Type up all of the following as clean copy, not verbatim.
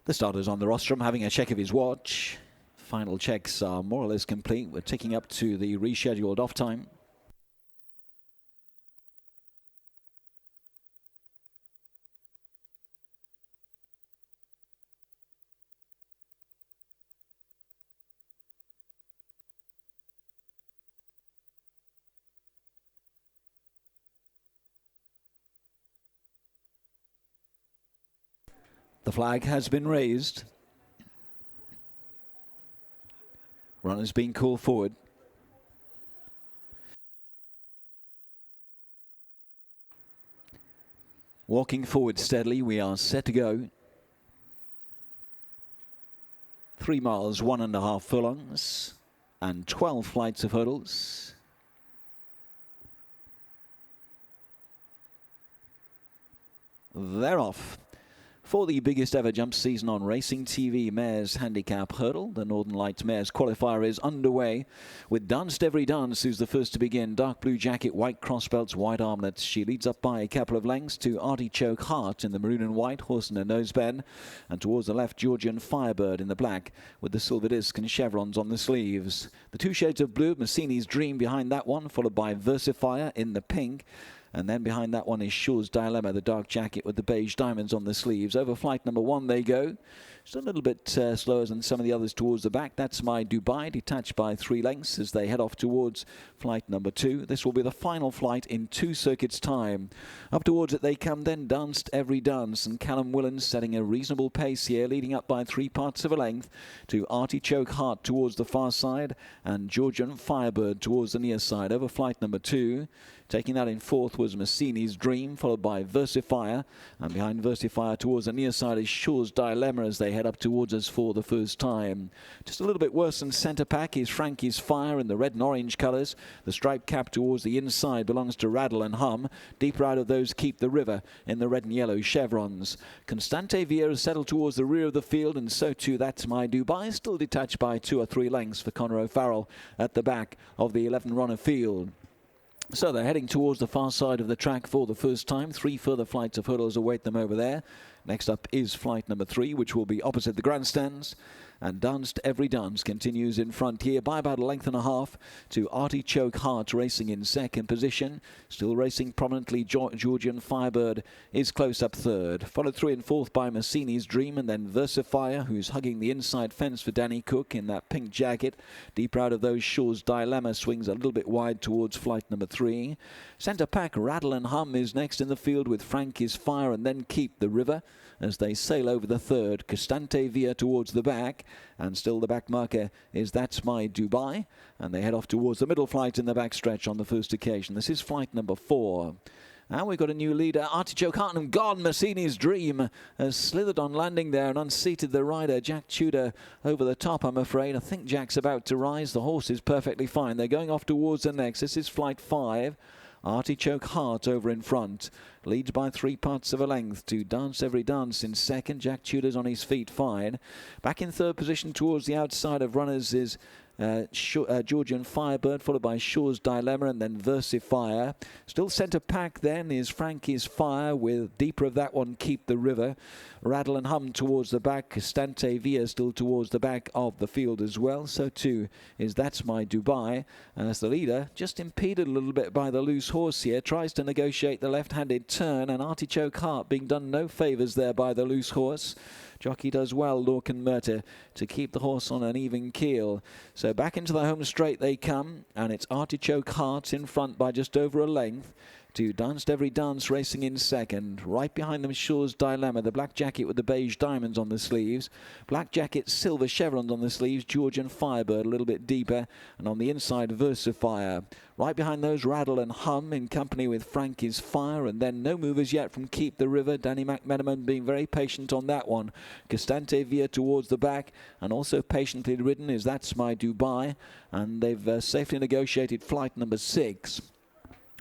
The starter's on the rostrum, having a check of his watch. Final checks are more or less complete. We're ticking up to the rescheduled off time. The flag has been raised. Runners being called forward. Walking forward steadily, we are set to go. 3 miles, 1.5 furlongs, and 12 flights of hurdles. They're off. For the biggest ever jump season on Racing TV Mares Handicap Hurdle, the Northern Lights Mares qualifier is underway with Danced Every Dance, who's the first to begin. Dark blue jacket, white crossbelts, white armlets. She leads up by a couple of lengths to Artichoke Heart in the maroon and white, horse and a noseband. And towards the left, Georgian Firebird in the black with the silver disc and chevrons on the sleeves. The two shades of blue, Massini's Dream behind that one, followed by Versifier in the pink. And then behind that one is Shaw's Dilemma, the dark jacket with the beige diamonds on the sleeves. Over flight number 1 they go. Just a little bit slower than some of the others towards the back. That's My Dubai, detached by 3 lengths as they head off towards flight number 2. This will be the final flight in 2 circuits' time. Up towards it they come then, Danced Every Dance, and Callum Willans setting a reasonable pace here, leading up by 3 parts of a length to Artichoke Heart towards the far side and Georgian Firebird towards the near side. Over flight number 2. Taking that in 4th was Massini's Dream, followed by Versifier. And behind Versifier towards the near side is Shaw's Dilemma as they head up towards us for the first time. Just a little bit worse than centre pack is Frankie's Fire in the red and orange colours. The striped cap towards the inside belongs to Rattle and Hum. Deeper out of those Keep the River in the red and yellow chevrons. Constante Vieira settled towards the rear of the field, and so too That's My Dubai, still detached by 2 or 3 lengths for Conor O'Farrell at the back of the 11-runner field. So they're heading towards the far side of the track for the first time. 3 further flights of hurdles await them over there. Next up is flight number 3, which will be opposite the grandstands. And Danced Every Dance continues in front here by about 1.5 lengths to Artichoke Heart racing in second position. Still racing prominently, Georgian Firebird is close up third. Followed 3 and 4th by Massini's Dream, and then Versifier, who's hugging the inside fence for Danny Cook in that pink jacket. Deeper out of those, Shaw's Dilemma swings a little bit wide towards flight number 3. Centre pack, Rattle and Hum is next in the field with Frankie's Fire and then Keep the River as they sail over the third. Costante Via towards the back, and still the back marker is That's My Dubai, and they head off towards the middle flight in the backstretch on the first occasion. This is flight number 4. And we've got a new leader, Artichoke Heart, and gone. Massini's Dream has slithered on landing there and unseated the rider, Jack Tudor, over the top, I'm afraid. I think Jack's about to rise. The horse is perfectly fine. They're going off towards the next. This is flight 5. Artichoke Heart over in front, leads by 3 parts of a length to Dance Every Dance in second. Jack Tudor's on his feet fine. Back in third position towards the outside of runners is Georgian Firebird, followed by Shaw's Dilemma and then Versifier. Still centre pack then is Frankie's Fire, with deeper of that one Keep the River. Rattle and Hum towards the back. Costante Via still towards the back of the field as well. So too is That's My Dubai. As the leader, just impeded a little bit by the loose horse here, tries to negotiate the left-handed turn, and Artichoke Heart being done no favours there by the loose horse. Jockey does well, Lorcan Murta, to keep the horse on an even keel. So back into the home straight they come, and it's Artichoke Heart in front by just over a length to Danced Every Dance racing in second. Right behind them, Shaw's Dilemma, the black jacket with the beige diamonds on the sleeves. Black jacket, silver chevrons on the sleeves. Georgian Firebird a little bit deeper, and on the inside, Versifier. Right behind those, Rattle and Hum in company with Frankie's Fire, and then no movers yet from Keep the River. Danny McMenamin being very patient on that one. Costante Via towards the back, and also patiently ridden is That's My Dubai, and they've safely negotiated flight number 6.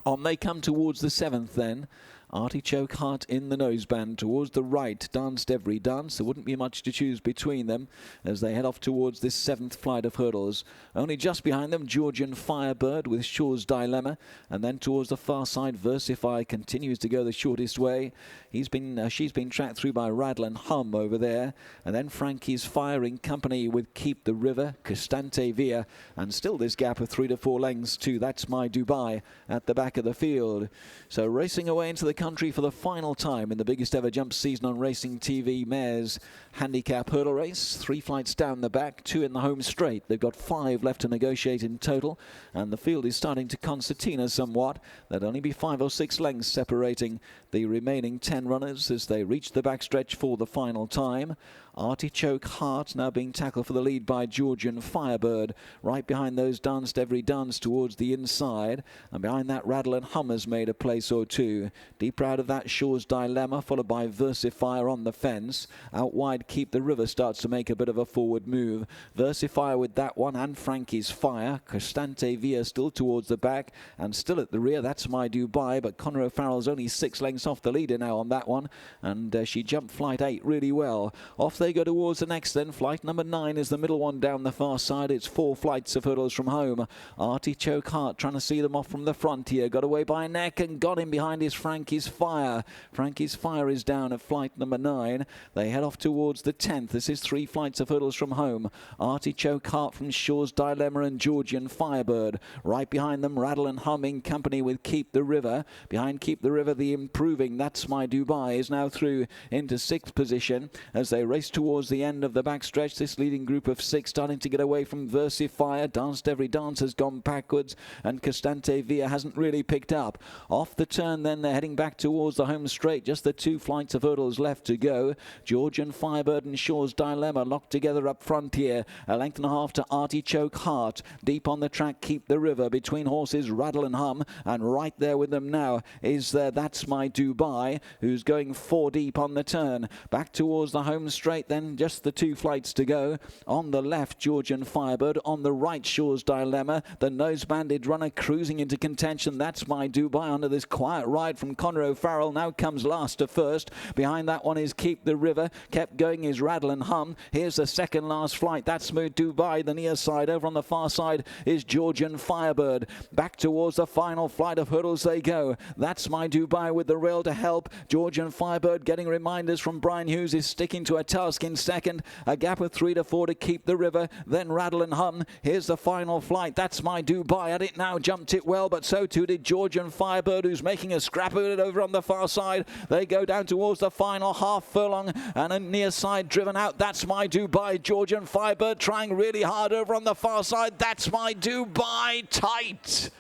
On they come towards the 7th then. Artichoke Heart in the noseband. Towards the right, Danced Every Dance. There wouldn't be much to choose between them as they head off towards this 7th flight of hurdles. Only just behind them, Georgian Firebird with Shaw's Dilemma. And then towards the far side, Versify continues to go the shortest way. She's been tracked through by Rattle and Hum over there. And then Frankie's Fire in company with Keep the River, Costante Via. And still this gap of 3 to 4 lengths to That's My Dubai at the back of the field. So racing away into the country for the final time in the biggest ever jump season on Racing TV Mares Handicap Hurdle Race. 3 flights down the back, 2 in the home straight. They've got 5 left to negotiate in total, and the field is starting to concertina somewhat. There'll only be 5 or 6 lengths separating the remaining 10 runners as they reach the backstretch for the final time. Artichoke Heart now being tackled for the lead by Georgian Firebird. Right behind those, Danced Every Dance towards the inside. And behind that, Rattle and Hum has made a place or two. Deeper out of that, Shaw's Dilemma, followed by Versifier on the fence. Out wide, Keep the River starts to make a bit of a forward move. Versifier with that one and Frankie's Fire. Costante Via still towards the back and still at the rear. That's My Dubai, but Conor O'Farrell's only 6 lengths off the leader now on that one. And she jumped flight 8 really well. Off they go towards the next then. Flight number 9 is the middle one down the far side. It's 4 flights of hurdles from home. Artichoke Heart trying to see them off from the front here. Got away by neck and got him behind his Frankie's Fire. Frankie's Fire is down at flight number 9. They head off towards the 10th. This is 3 flights of hurdles from home. Artichoke Heart from Shaw's Dilemma and Georgian Firebird. Right behind them, Rattle and Hum in company with Keep the River. Behind Keep the River, the improving That's My Dubai is now through into 6th position as they race towards the end of the backstretch. This leading group of 6 starting to get away from Versifier. Danced Every Dance has gone backwards and Costante Via hasn't really picked up. Off the turn then, they're heading back towards the home straight. Just the 2 flights of hurdles left to go. Georgian Firebird and Shaw's Dilemma locked together up front here. A length and a half to Artichoke Heart. Deep on the track, Keep the River. Between horses, Rattle and Hum. And right there with them now is That's My Dubai, who's going 4 deep on the turn. Back towards the home straight then, just the 2 flights to go. On the left, Georgian Firebird. On the right, Shaw's Dilemma. The nose-banded runner cruising into contention. That's My Dubai under this quiet ride from Conor O'Farrell. Now comes last to first. Behind that one is Keep the River. Kept going is Rattle and Hum. Here's the second last flight. That's My Dubai, the near side. Over on the far side is Georgian Firebird. Back towards the final flight of hurdles they go. That's My Dubai with the rail to help. Georgian Firebird getting reminders from Brian Hughes is sticking to a task in second. A gap of 3 to 4 to Keep the River. Then Rattle and Hum. Here's the final flight. That's My Dubai at it now. Jumped it well, but so too did Georgian Firebird, who's making a scrap of it over on the far side. They go down towards the final half furlong and a near side driven out. That's My Dubai. Georgian Firebird trying really hard over on the far side. That's My Dubai tight.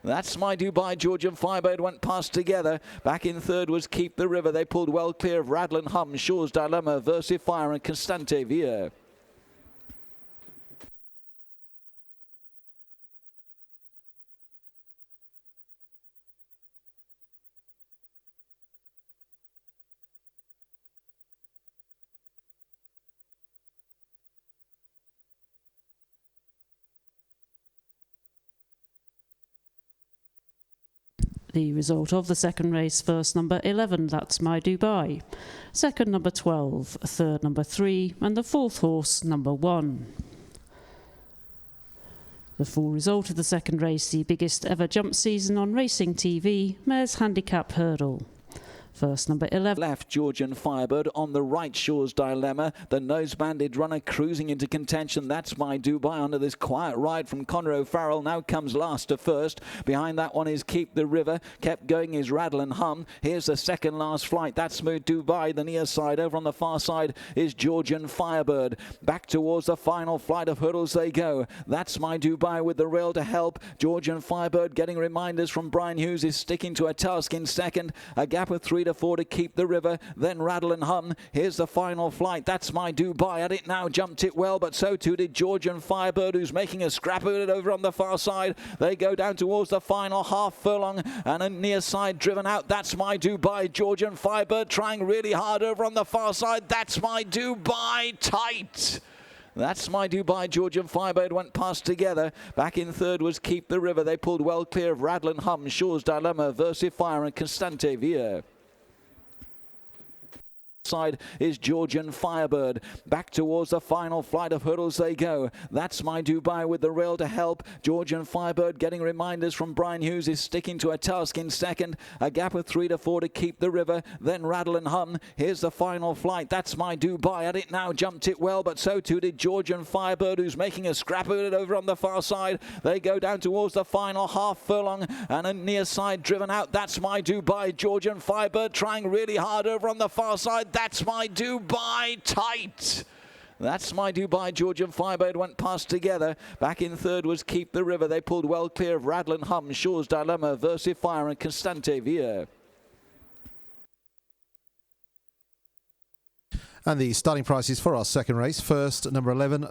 That's My Dubai. Georgian Firebird went past together. Back in third was Keep the River. They pulled well clear of Rattle and Hum, Shaw's Dilemma, Versifier and Costante Via. The result of the second race: first number 11, That's My Dubai; second number 12, third number 3, and the fourth horse number 1. The full result of the second race, the biggest ever jump season on Racing TV, Mares Handicap Hurdle. First number 11. Left, Georgian Firebird. On the right, Shaw's Dilemma. The nose-banded runner cruising into contention. That's My Dubai under this quiet ride from Conor O'Farrell. Now comes last to first. Behind that one is Keep the River. Kept going is Rattle and Hum. Here's the second last flight. That's My Dubai, the near side. Over on the far side is Georgian Firebird. Back towards the final flight of hurdles they go. That's My Dubai with the rail to help. Georgian Firebird getting reminders from Brian Hughes is sticking to a task in second. A gap of 3 to 4 to Keep the River. Then Rattle and Hum. Here's the final flight. That's My Dubai at it now. Jumped it well, but so too did Georgian Firebird, who's making a scrap of it over on the far side. They go down towards the final half furlong and a near side driven out. That's My Dubai. Georgian Firebird trying really hard over on the far side. That's My Dubai tight. That's My Dubai. Georgian Firebird went past together. Back in third was Keep the River. They pulled well clear of Rattle and Hum, Shaw's Dilemma, Versifier and Costante Via. side is Georgian Firebird. Back towards the final flight of hurdles they go. That's My Dubai with the rail to help. Georgian Firebird getting reminders from Brian Hughes is sticking to a task in second. A gap of 3 to 4 to keep the river. Then Rattle and Hum. Here's the final flight. That's My Dubai at it now. Jumped it well, but so too did Georgian Firebird, who's making a scrap of it over on the far side. They go down towards the final half furlong and a near side driven out. That's My Dubai. Georgian Firebird trying really hard over on the far side. That's My Dubai, tight. That's My Dubai. Georgian Firebird went past together. Back in third was Keep the River. They pulled well clear of Rattle and Hum, Shaw's Dilemma, Versifire and Constante Villa. And the starting prices for our second race. First, number 11,